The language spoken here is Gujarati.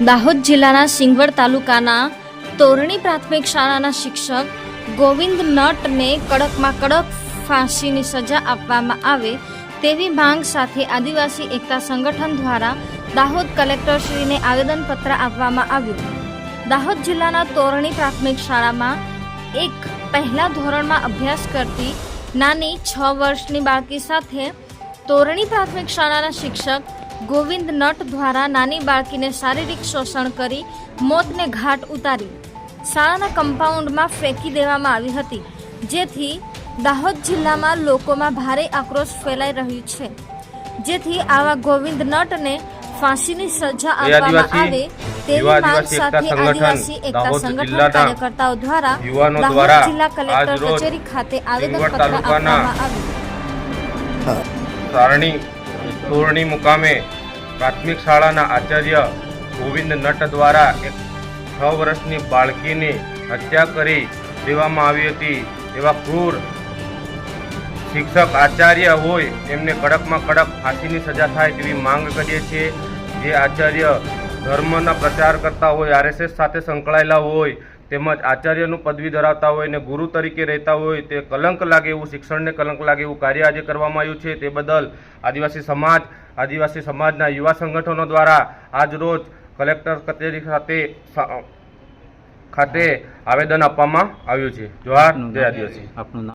દાહોદ જિલ્લાના સિંગવડ તાલુકાના તોરણી પ્રાથમિક શાળાના શિક્ષક ગોવિંદ નટને કડકમાં કડક ફાંસીની સજા આપવામાં આવે તેવી માંગ સાથે આદિવાસી એકતા સંગઠન દ્વારા દાહોદ કલેક્ટરશ્રીને આવેદનપત્ર આપવામાં આવ્યું। દાહોદ જિલ્લાના તોરણી પ્રાથમિક શાળામાં એક પહેલા ધોરણમાં અભ્યાસ કરતી નાની 6 વર્ષની બાળકી સાથે તોરણી પ્રાથમિક શાળાના શિક્ષક ગોવિંદ નટ દ્વારા નાની બાળકીને શારીરિક શોષણ કરી મોતને ઘાટ ઉતારી શાળાના કમ્પાઉન્ડમાં ફેંકી દેવામાં આવી હતી, જેથી દાહોદ જિલ્લામાં લોકોમાં ભારે આક્રોશ ફેલાઈ રહ્યો છે। જેથી આવા ગોવિંદ નટને ફાંસીની સજા આપવામાં આવે તેવી માંગ સાથે આદિવાસી એકતા સંગઠન કાર્યકર્તાઓ દ્વારા દાહોદ જિલ્લા કલેક્ટર કચેરી ખાતે આવેદનપત્ર આપવામાં આવ્યું। તોરણી મુકામે પ્રાથમિક શાળાના આચાર્ય ગોવિંદ નટ દ્વારા એક 6 વર્ષની બાળકીની હત્યા કરી દેવામાં આવી હતી। એવા ક્રૂર શિક્ષક આચાર્ય હોય એમને કડકમાં કડક ફાંસીની સજા થાય તેવી માંગ કરીએ છીએ। જે આચાર્ય ધર્મના પ્રચાર કરતા હોય, RSS સાથે સંકળાયેલા હોય, તેમજ આચાર્યનું પદવી ધરાવતા હોય ને ગુરુ તરીકે રહેતા હોય, તે કલંક લાગે એવું, શિક્ષણને કલંક લાગે એવું કાર્ય આજે કરવામાં આવ્યું છે। તે બદલ આદિવાસી સમાજના યુવા સંગઠનો દ્વારા આજ રોજ કલેક્ટર કચેરી ખાતે આવેદન આપવામાં આવ્યું છે। જોહાર, જય આદિવાસી।